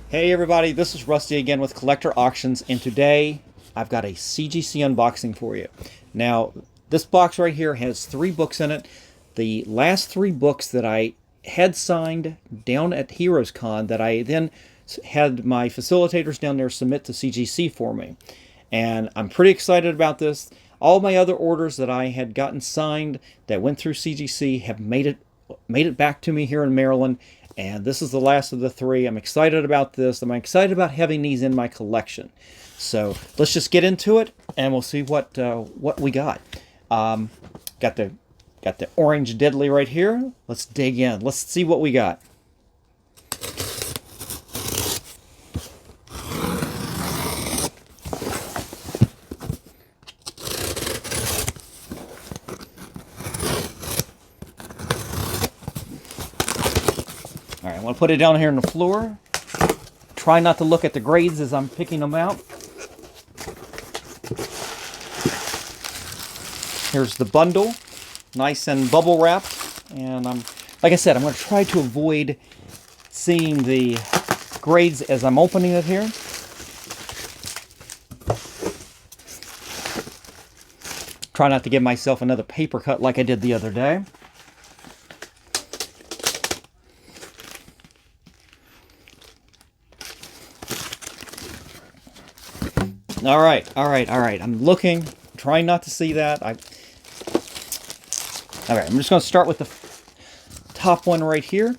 Hey everybody, this is Rusty again with Collector Auctions, and today I've got a CGC unboxing for you. Now, this box right here has 3 books in it. The last 3 books that I had signed down at Heroes Con that I then had my facilitators down there submit to CGC for me. And I'm pretty excited about this. All my other orders that I had gotten signed that went through CGC have made it back to me here in Maryland, and this is the last of the 3. I'm excited about this. I'm excited about having these in my collection. So let's just get into it, and we'll see what we got. Got the orange deadly right here. Let's dig in. Let's see what we got. All right, I'm going to put it down here on the floor. Try not to look at the grades as I'm picking them out. Here's the bundle, nice and bubble wrapped. And like I said, I'm going to try to avoid seeing the grades as I'm opening it here. Try not to give myself another paper cut like I did the other day. All right. I'm looking, trying not to see that. All right, I'm just going to start with the top one right here.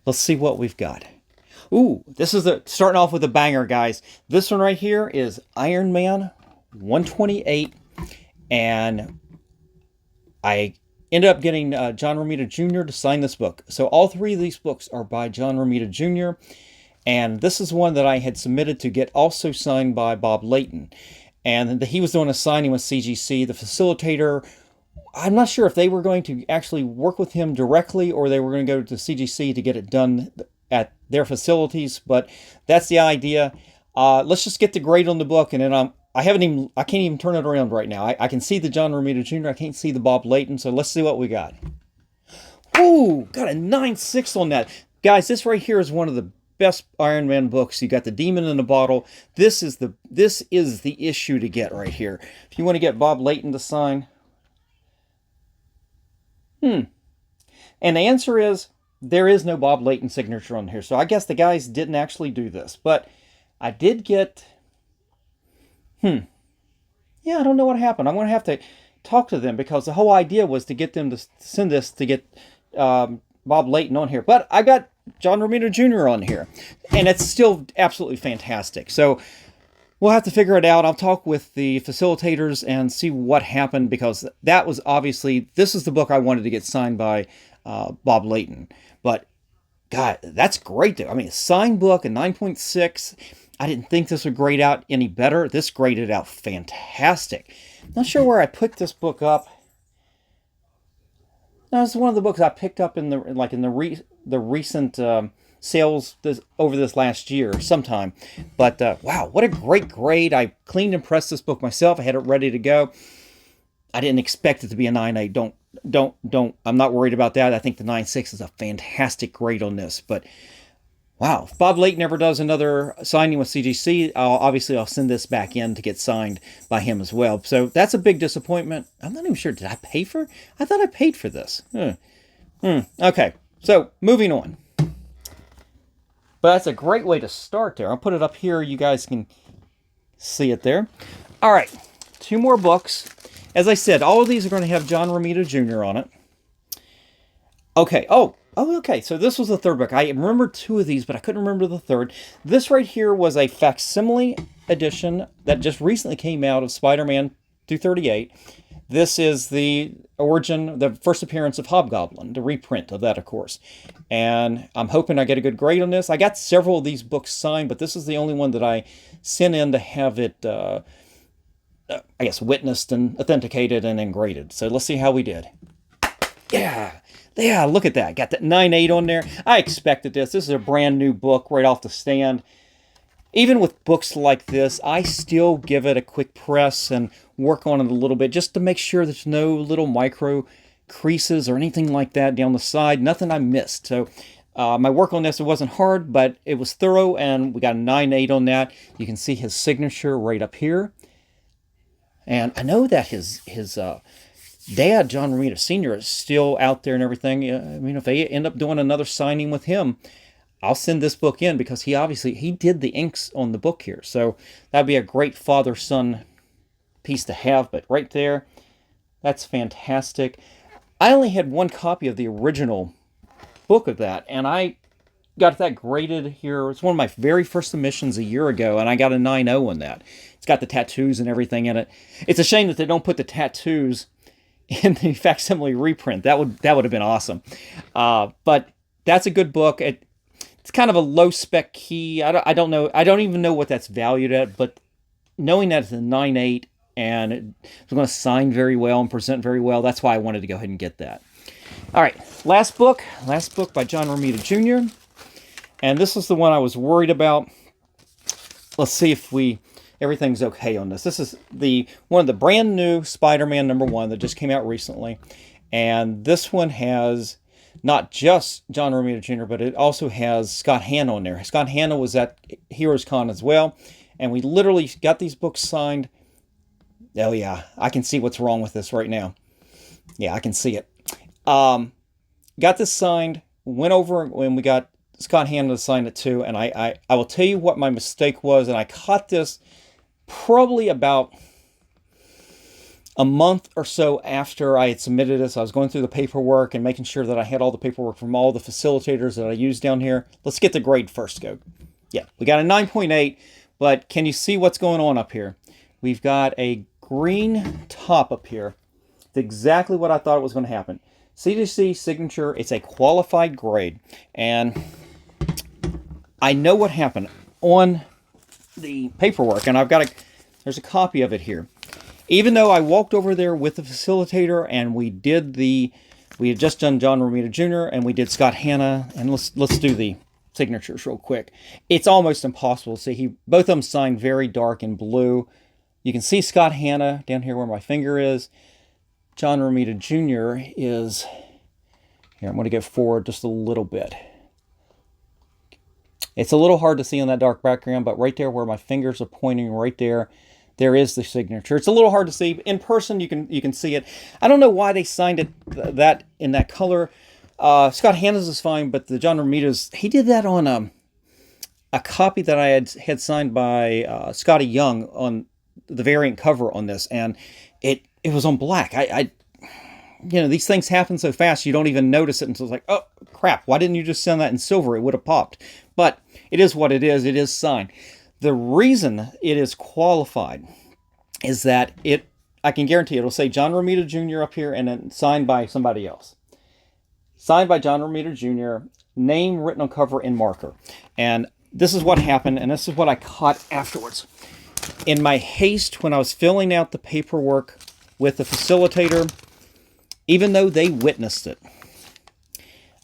Let's see what we've got. Ooh, this is starting off with a banger, guys. This one right here is Iron Man 128, and I ended up getting John Romita Jr. to sign this book. So all 3 of these books are by John Romita Jr., and this is one that I had submitted to get also signed by Bob Layton. And he was doing a signing with CGC. The facilitator, I'm not sure if they were going to actually work with him directly or they were going to go to CGC to get it done at their facilities, but that's the idea. Let's just get the grade on the book, and then I can't even turn it around right now. I can see the John Romita Jr. I can't see the Bob Layton, so let's see what we got. Ooh, got a 9.6 on that. Guys, this right here is one of the best Iron Man books. You got the demon in the bottle. This is the issue to get right here. If you want to get Bob Layton to sign. And the answer is there is no Bob Layton signature on here. So I guess the guys didn't actually do this. But I did get yeah, I don't know what happened. I'm going to have to talk to them because the whole idea was to get them to send this to get Bob Layton on here. But I got John Romita Jr. on here, and it's still absolutely fantastic. So we'll have to figure it out. I'll talk with the facilitators and see what happened, because that was obviously, this is the book I wanted to get signed by Bob Layton. But God, that's great though. I mean, a signed book, a 9.6. I didn't think this would grade out any better. This graded out fantastic. Not sure where I picked this book up. No, it's one of the books I picked up in the recent sales over this last year sometime. But wow, what a great grade. I cleaned and pressed this book myself. I had it ready to go. I didn't expect it to be a 9.8. Don't. I'm not worried about that. I think the 9.6 is a fantastic grade on this. But wow, if Bob Layton never does another signing with CGC, obviously I'll send this back in to get signed by him as well. So that's a big disappointment. I'm not even sure. Did I pay for? I thought I paid for this. Okay, so moving on. But that's a great way to start there. I'll put it up here. You guys can see it there. All right, 2 more books. As I said, all of these are going to have John Romita Jr. on it. Okay. Oh, okay. So this was the 3rd book. I remember 2 of these, but I couldn't remember the 3rd. This right here was a facsimile edition that just recently came out of Spider-Man 238. This is the origin, the first appearance of Hobgoblin, the reprint of that, of course. And I'm hoping I get a good grade on this. I got several of these books signed, but this is the only one that I sent in to have it, I guess, witnessed and authenticated and then graded. So let's see how we did. Yeah, look at that. Got that 9.8 on there. I expected this. This is a brand new book right off the stand. Even with books like this, I still give it a quick press and work on it a little bit just to make sure there's no little micro creases or anything like that down the side. Nothing I missed. So My work on this, it wasn't hard, but it was thorough, and we got a 9.8 on that. You can see his signature right up here. And I know that his dad, John Romita Sr., is still out there and everything. I mean, if they end up doing another signing with him, I'll send this book in, because he did the inks on the book here. So that'd be a great father-son piece to have. But right there, that's fantastic. I only had one copy of the original book of that, and I got that graded here. It's one of my very first submissions a year ago, and I got a 9.0 on that. It's got the tattoos and everything in it. It's a shame that they don't put the tattoos in the facsimile reprint. That would have been awesome. But that's a good book. It's kind of a low spec key. I don't know. I don't even know what that's valued at, but knowing that it's a 9.8 and it's going to sign very well and present very well, that's why I wanted to go ahead and get that. All right, last book by John Romita Jr. And this is the one I was worried about. Let's see if everything's okay on this. This is one of the brand new Spider-Man #1 that just came out recently. And this one has not just John Romita Jr., but it also has Scott Hanna on there. Scott Hanna was at Heroes Con as well. And we literally got these books signed. Oh yeah, I can see what's wrong with this right now. Yeah, I can see it. Got this signed, went over and we got Scott Hanna to sign it too. And I will tell you what my mistake was. And I caught this probably about a month or so after I had submitted this. I was going through the paperwork and making sure that I had all the paperwork from all the facilitators that I used down here. Let's get the grade first, go. Yeah, we got a 9.8, but can you see what's going on up here? We've got a green top up here. It's exactly what I thought was going to happen. CGC signature, it's a qualified grade. And I know what happened on the paperwork, and there's a copy of it here. Even though I walked over there with the facilitator and we had just done John Romita Jr. and we did Scott Hanna, and let's do the signatures real quick. It's almost impossible to see. Both of them signed very dark in blue. You can see Scott Hanna down here where my finger is. John Romita Jr. is here. I'm going to go forward just a little bit. It's a little hard to see on that dark background, but right there where my fingers are pointing, right there, there is the signature. It's a little hard to see. In person, you can see it. I don't know why they signed it in that color. Scott Hanna's is fine, but the John Romita's, he did that on a copy that I had signed by Scotty Young on the variant cover on this, and it was on black. These things happen so fast you don't even notice it until it's like, oh crap, why didn't you just send that in silver? It would have popped. But it is what it is. It is signed. The reason it is qualified is that I can guarantee it'll say John Romita Jr. up here and then signed by somebody else. Signed by John Romita Jr., name written on cover in marker. And this is what happened, and this is what I caught afterwards. In my haste, when I was filling out the paperwork with the facilitator, even though they witnessed it,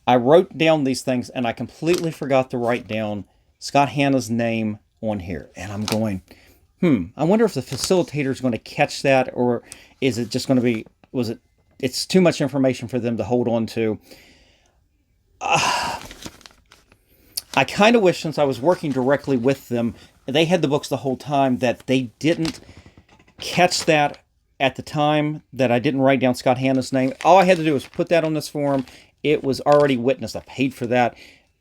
I wrote down these things, and I completely forgot to write down Scott Hanna's name on here. And I'm going, I wonder if the facilitator is going to catch that, or is it just going to be, it's too much information for them to hold on to. I kind of wish, since I was working directly with them, they had the books the whole time, that they didn't catch that at the time, that I didn't write down Scott Hanna's name. All I had to do was put that on this form. It was already witnessed. I paid for that.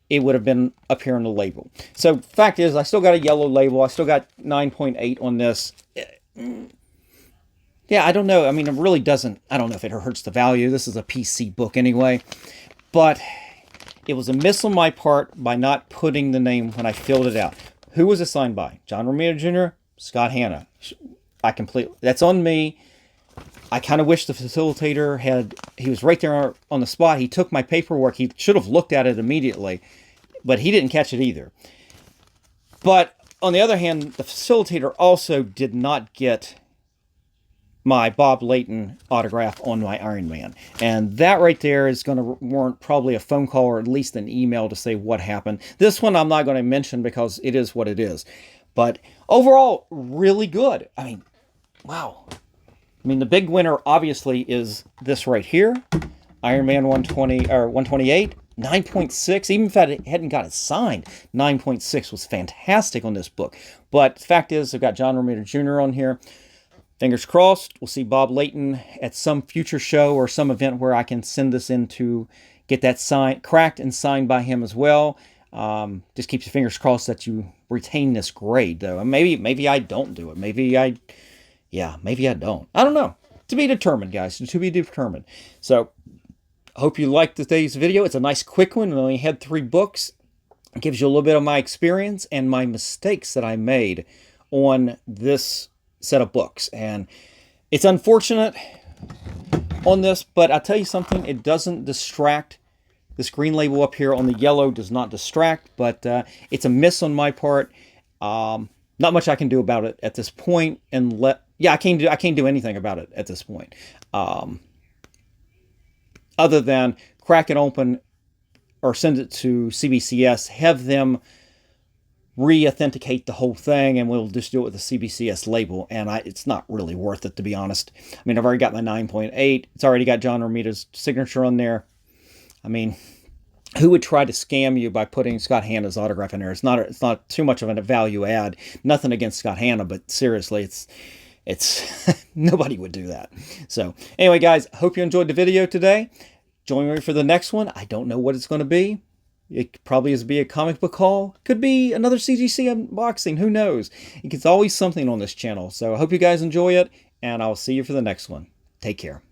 It would have been up here on the label. So fact is, I still got a yellow label. I still got 9.8 on this. Yeah, I don't know. I mean, it really doesn't, I don't know if it hurts the value. This is a PC book anyway. But it was a miss on my part by not putting the name when I filled it out. Who was it signed by? John Romita Jr., Scott Hanna. That's on me. I kind of wish the facilitator he was right there on the spot. He took my paperwork. He should have looked at it immediately, but he didn't catch it either. But on the other hand, the facilitator also did not get my Bob Layton autograph on my Iron Man. And that right there is going to warrant probably a phone call or at least an email to say what happened. This one I'm not going to mention because it is what it is. But overall, really good. I mean, wow. I mean, the big winner obviously is this right here, Iron Man 120 or 128, 9.6, even if I hadn't got it signed, 9.6 was fantastic on this book. But the fact is, I've got John Romita Jr. on here. Fingers crossed, we'll see Bob Layton at some future show or some event where I can send this in to get that cracked and signed by him as well. Just keep your fingers crossed that you retain this grade, though. And maybe I don't do it. Maybe I don't. I don't know. To be determined, guys. To be determined. So, hope you liked today's video. It's a nice quick one. I only had 3 books. It gives you a little bit of my experience and my mistakes that I made on this set of books. And it's unfortunate on this, but I'll tell you something, it doesn't distract. This green label up here on the yellow does not distract, but it's a miss on my part. Not much I can do about it at this point, and I can't do anything about it at this point. Other than crack it open or send it to CBCS, have them re-authenticate the whole thing, and we'll just do it with the CBCS label. And it's not really worth it, to be honest. I mean, I've already got my 9.8. It's already got John Romita's signature on there. I mean, who would try to scam you by putting Scott Hanna's autograph in there? It's not too much of a value add. Nothing against Scott Hanna, but seriously, it's nobody would do that. So anyway, guys, hope you enjoyed the video today. Join me for the next one. I don't know what it's going to be. It probably is be a comic book haul. Could be another CGC unboxing. Who knows? It's always something on this channel. So I hope you guys enjoy it, and I'll see you for the next one. Take care.